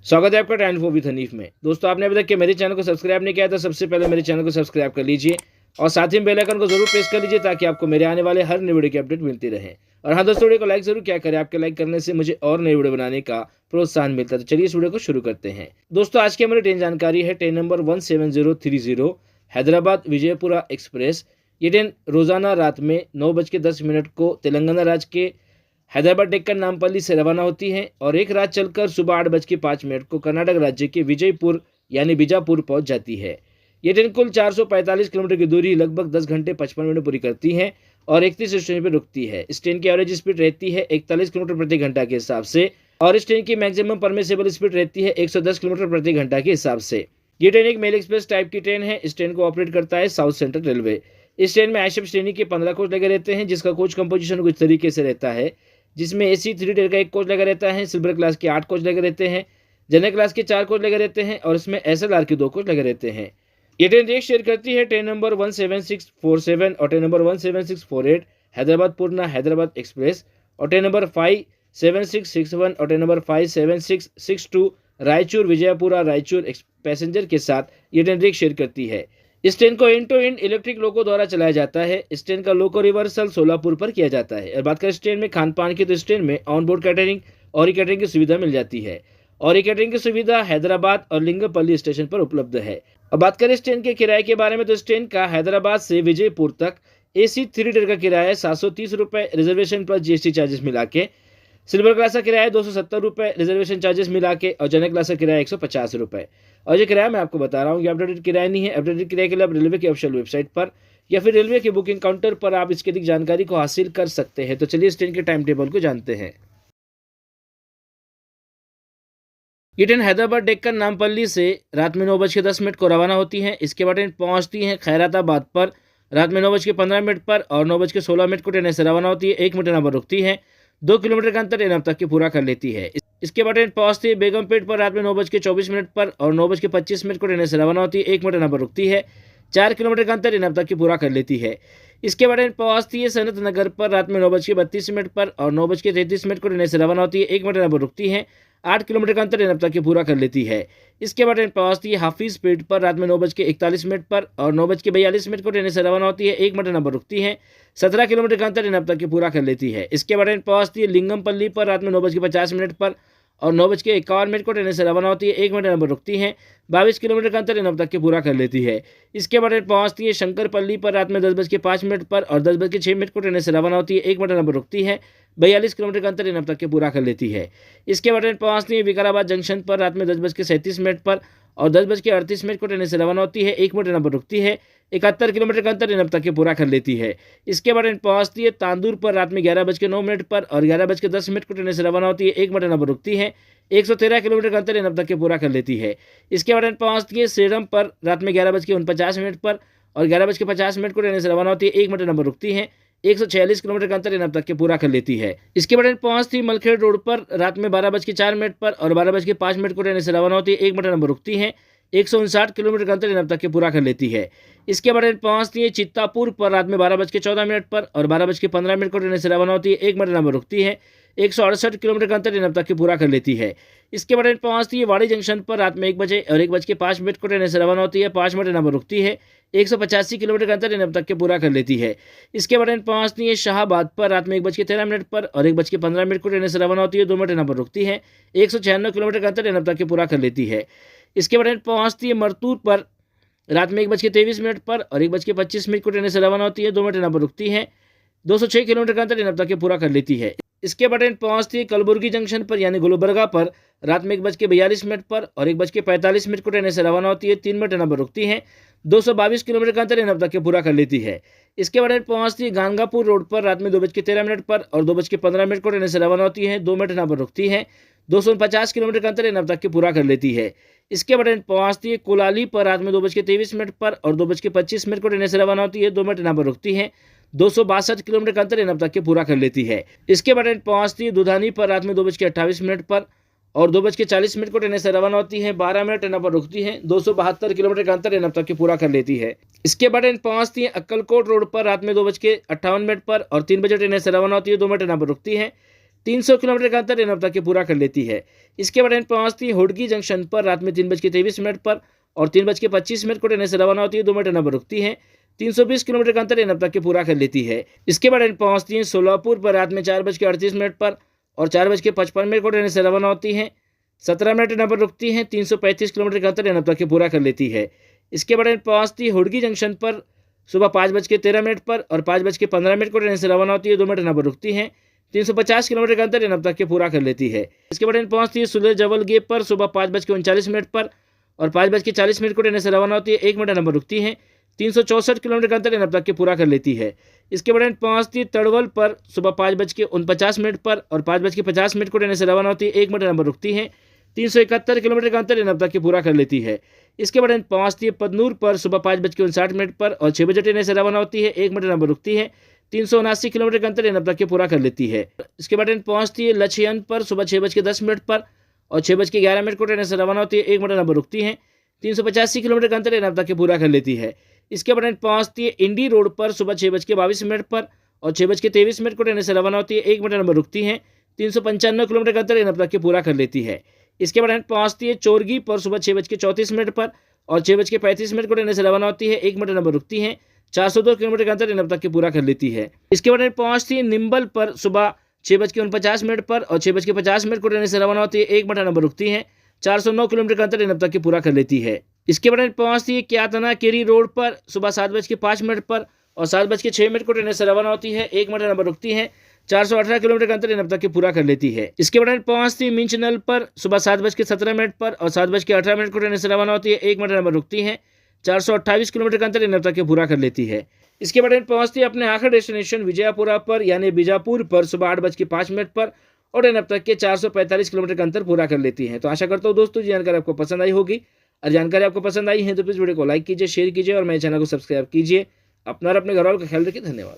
स्वागत है आपका टाइम फॉर विद हनीफ में। दोस्तों, आपने अभी तक के मेरे चैनल को सब्सक्राइब नहीं किया तो सबसे पहले मेरे चैनल को सब्सक्राइब कर लीजिए और साथ ही बेल आइकन को जरूर प्रेस कर लीजिए ताकि आपको मेरे आने वाले हर नई वीडियो की अपडेट मिलती रहे। और हाँ दोस्तों, वीडियो को लाइक जरूर क्या करें, आपके लाइक करने से मुझे और नई वीडियो बनाने का प्रोत्साहन मिलता है। तो चलिए इस वीडियो को शुरू करते हैं। दोस्तों, आज की हमारी ट्रेन जानकारी है train number 17030 Hyderabad Vijayapura express. ये ट्रेन रोजाना रात में 9:10 को तेलंगाना राज्य के हैदराबाद डेक्कन नामपल्ली से रवाना होती है और एक रात चलकर सुबह 8:05 को कर्नाटक राज्य के विजयपुर यानी बीजापुर पहुंच जाती है। ये ट्रेन कुल 445 किलोमीटर की दूरी लगभग 10 घंटे 55 मिनट पूरी करती है और 31 स्टेशन पर रुकती है। इस ट्रेन की एवरेज स्पीड रहती है 41 किलोमीटर प्रति घंटा के हिसाब से और इस ट्रेन की मैक्सिमम परमिसेबल स्पीड रहती है 110 किलोमीटर प्रति घंटा के हिसाब से। ये ट्रेन एक मेल एक्सप्रेस टाइप की ट्रेन है। इस ट्रेन को ऑपरेट करता है साउथ सेंट्रल रेलवे। इस ट्रेन में आईशप श्रेणी के 15 कोच लगे रहते हैं, जिसका कोच कंपोजिशन कुछ तरीके से रहता है, जिसमें AC 3 टियर का 1 कोच लगा रहता है, सिल्वर क्लास के 8 कोच लगे रहते हैं, जनरल क्लास के 4 कोच लगे रहते हैं और इसमें SLR के 2 कोच लगे रहते हैं। ये ट्रेन रेक शेयर करती है ट्रेन नंबर 17647 और ट्रेन नंबर 17648 हैदराबाद पूर्णा हैदराबाद एक्सप्रेस और ट्रेन नंबर 57661 और train number 57662 Raichur Vijayapura Raichur passenger के साथ ये ट्रेन रेक शेयर करती है। इस ट्रेन को end to end electric loco द्वारा चलाया जाता है। इस ट्रेन का लोको रिवर्सल सोलापुर पर किया जाता है। और बात करें इस ट्रेन में खान पान की, तो इस ट्रेन में ऑन बोर्ड कैटरिंग और कैटरिंग की सुविधा मिल जाती है और ये कैटरिंग की सुविधा हैदराबाद और लिंगपल्ली स्टेशन पर उपलब्ध है। अब बात करें इस ट्रेन के किराए के बारे में, तो इस ट्रेन का हैदराबाद से विजयपुर तक AC 3 टियर का किराया है 730 रुपये रिजर्वेशन प्लस GST चार्जेस मिला के। सिल्वर क्लास का किराया 270 रुपये रिजर्वेशन चार्जेस मिला के और जनरल क्लास का किराया 150 रुपये। और ये किराया मैं आपको बता रहा हूँ, ये अपडेटेड किराया नहीं है। अपडेटेड किराए के लिए आप रेलवे की ऑफिशियल वेबसाइट पर या फिर रेलवे की बुकिंग काउंटर पर आप इसकी अधिक जानकारी को हासिल कर सकते हैं। तो चलिए इस ट्रेन के टाइम टेबल को जानते हैं। ये ट्रेन हैदराबाद डेक्कन नामपल्ली से रात में 9:10 को रवाना होती है। इसके बाद ट्रेन पहुंचती है खैराताबाद पर रात में 9:15 पर और 9:16 को ट्रेन ऐसे रवाना होती है। 1 मिनट यहाँ पर रुकती है। 2 किलोमीटर का अंतर ट्रेन अब तक की पूरा कर लेती है। इसके बाद ट्रेन पहुंचती है बेगमपेट पर रात में 9:24 पर और 9:25 को ट्रेन से रवाना होती है। 1 मिनट यहाँ पर रुकती है। 4 किलोमीटर का अंतर ट्रेन अब तक की पूरा कर लेती है। इसके बाद ट्रेन पहुंचती है सनत नगर पर रात में 9:32 पर और 9:33 को ट्रेन से रवाना होती है। 1 मिनट यहाँ पर रुकती है। 8 किलोमीटर का अंतर ट्रेन अब तक की पूरा कर लेती है। इसके बाद ट्रेन पहुंचती है हाफिज पेट पर रात में 9:41 पर और 9:42 को ट्रेन से रवाना होती है। 1 मिनट यहाँ पर रुकती है। 17 किलोमीटर का अंतर ट्रेन अब तक की पूरा कर लेती है। इसके बाद ट्रेन पहुंचती है लिंगमपल्ली पर रात में 9:50 पर और 9:51 को ट्रेन से रवाना होती है। 1 मिनट यहाँ पर रुकती है। 22 किलोमीटर का अंतर ट्रेन अब तक की पूरा कर लेती है। इसके बाद ट्रेन पहुंचती है शंकरपल्ली पर रात में 10:05 पर और 10:06 को ट्रेन से रवाना होती है। 1 मिनट यहाँ पर रुकती है। 42 किलोमीटर का अंतर ट्रेन अब तक के पूरा कर लेती है। इसके बाद ट्रेन पहुंचती है विकाराबाद जंक्शन पर रात में 10:37 पर और 10:38 को ट्रेन से रवाना होती है। 1 मिनट यहाँ पर रुकती है। 71 किलोमीटर का अंतर ट्रेन अब तक के पूरा कर लेती है। इसके बाद ट्रेन पहुंचती है तांदूर पर रात में 11:09 पर और 11:10 को ट्रेन से रवाना होती है। 1 मिनट यहाँ पर रुकती है। 113 किलोमीटर का अंतर ट्रेन अब तक के पूरा कर लेती है। इसके बाद ट्रेन पहुंचती है सेरम पर रात में 11:49 पर और 11:50 को ट्रेन से रवाना होती है। 1 मिनट यहाँ पर रुकती है। 146 किलोमीटर का अंतर ट्रेन अब तक के पूरा कर लेती है। इसके बाद ट्रेन पहुंचती है मलखेड़ रोड पर रात में 12:04 पर और 12:05 को ट्रेन से रवाना होती है। 1 मिनट नंबर रुकती है। 159 किलोमीटर का अंतर ट्रेन अब तक के पूरा कर लेती है। इसके बाद ट्रेन पहुंचती है चित्तापुर पर रात में 12:14 पर और 12:15 को ट्रेन से रवाना होती है। 1 मिनट नंबर रुकती है। 168 किलोमीटर का अंतर ट्रेन अब तक के पूरा कर लेती है। इसके बाद ट्रेन पहुंचती है वाड़ी जंक्शन पर रात में 1 बजे और 1:05 को ट्रेन से रवाना होती है। 5 मिनट नंबर रुकती है। 185 किलोमीटर का अंतर ट्रेन अब तक के पूरा कर लेती है। इसके बाद ट्रेन पहुंचती है शाहबाद पर रात में 1:13 पर और 1:15 को ट्रेन से रवाना होती है। 2 मिनट नंबर रुकती है। 196 किलोमीटर का अंतर ट्रेन अब तक के पूरा कर लेती है। इसके बाद ट्रेन पहुंचती है मरतूर पर रात में 1:23 पर और 1:25 को ट्रेन से रवाना होती है। 2 मिनट नंबर रुकती है। 206 किलोमीटर का अंतर ट्रेन अब तक के पूरा कर लेती है। इसके बाद ट्रेन पहुंचती है कलबुर्गी जंक्शन पर यानी गुलबर्गा पर रात में 1:42 पर और 1:45 को ट्रेन से रवाना होती है। 3 मिनट नंबर रुकती है। 222 किलोमीटर का अंतर ट्रेन अब तक के पूरा कर लेती है। इसके बाद ट्रेन पहुंचती है गानगापुर रोड पर रात में 2:13 पर और 2:15 को ट्रेन से रवाना होती है। 2 मिनट नंबर रुकती है। 249 किलोमीटर का अंतर ट्रेन अब तक के पूरा कर लेती है। इसके बाद ट्रेन पहुंचती है कुलाली पर रात में 2:23 पर और 2:25 को ट्रेन से रवाना होती है। 2 मिनट नंबर रुकती है। 262 किलोमीटर का अंतर ट्रेन अब तक के पूरा कर लेती है। इसके बाद ट्रेन पहुंचती है दुधानी पर रात में 2:28 पर और 2:40 को ट्रेन से रवाना होती है। 12 मिनट ट्रेन पर रुकती है। 272 किलोमीटर का अंतर ट्रेन अब तक के पूरा कर लेती है। इसके बाद ट्रेन पहुंचती है अक्कलकोट रोड पर रात में 2:58 पर और 3 बजे ट्रेन से रवाना होती है। 2 मिनट ट्रेन पर रुकती है। 300 किलोमीटर का अंतर एन तक के पूरा कर लेती है। इसके बाद पहुंचती है हुडकी जंक्शन पर रात में 3:23 पर और 3:25 को ट्रेन से रवाना होती है। 2 मिनट एन पर रुकती है। 320 किलोमीटर का अंतर एन तक के पूरा कर लेती है। इसके बाद पहुंचती है सोलापुर पर रात में 4:38 पर और 4:55 को ट्रेन से रवाना होती है। 17 मिनट एन पर रुकती है। 335 किलोमीटर का अंतर एन तक के पूरा कर लेती है। इसके बाद पहुंचती है हुडकी जंक्शन पर सुबह 5:13 पर और 5:15 को ट्रेन से रवाना होती है। 2 मिनट एन पर रुकती है। 350 किलोमीटर का अंतर एन तक के पूरा कर लेती है। इसके बाद पहुंचती है सुलेह जवल गेप पर सुबह 5:39 पर और 5:40 को ट्रेन से रवाना होती है। 1 मिनट एन पर रुकती है। 364 किलोमीटर का अंतर एन तक के पूरा कर लेती है। इसके बाद पहुंचती है तड़वल पर सुबह 5:49 पर और 5:50 को ट्रेन से रवाना होती है। 1 मिनट एन पर रुकती है। 371 किलोमीटर का अंतर एन तक के पूरा कर लेती है। इसके बाद पहुंचती है पदनूर पर सुबह 5:59 पर और 6 बजे ट्रेन से रवाना होती है। 1 मिनट एन पर रुकती है। 379 किलोमीटर का अंतर एन तक के पूरा कर लेती है। इसके बाद पहुंचती है लछयन पर सुबह 6:10 पर और 6:11 को ट्रेन से रवाना होती है। 1 मिनट एन पर रुकती है। 385 किलोमीटर का अंतर एन तक के पूरा कर लेती है। इसके बाद पहुंचती है इंडी रोड पर सुबह 6:22 पर और 6:23 को ट्रेन से रवाना होती है। 1 मिनट एन पर रुकती है। 395 किलोमीटर का अंतर एन तक के पूरा कर लेती है। इसके बाद पहुंचती है चोरगी पर सुबह 6:34 पर और 6:35 को ट्रेन से रवाना होती है। 1 मिनट एन पर रुकती है। 402 किलोमीटर का अंतर एन तक के पूरा कर लेती है। इसके बाद पहुंचती है निम्बल पर सुबह 6:49 पर और 6:50 को ट्रेन से रवाना होती है। 1 मिनट एन पर रुकती है। 409 किलोमीटर का अंतर एन तक के पूरा कर लेती है। इसके बाद पहुंचती है क्यातना केरी रोड पर सुबह 7:05 पर और 7:06 को ट्रेन से रवाना होती है। 1 मिनट एन पर रुकती है। 418 किलोमीटर का अंतर एन तक के पूरा कर लेती है। इसके बाद पहुंचती है मिंचनल पर सुबह 7:17 पर और 7:18 को ट्रेन से रवाना होती है। 1 मिनट एन पर रुकती है। 428 किलोमीटर का अंतर एन तक के पूरा कर लेती है। इसके बाद पहुंचती है अपने आखिरी डेस्टिनेशन विजयपुरा पर यानी बीजापुर पर सुबह 8:05 पर और एन तक के 445 किलोमीटर का अंतर पूरा कर लेती है। तो आशा करता हूँ दोस्तों जानकारी आपको पसंद आई होगी। और जानकारी आपको पसंद आई है तो प्लीज़ वीडियो को लाइक कीजिए, शेयर कीजिए और मेरे चैनल को सब्सक्राइब कीजिए। अपना और अपने घर वालों का ख्याल रखिए। धन्यवाद।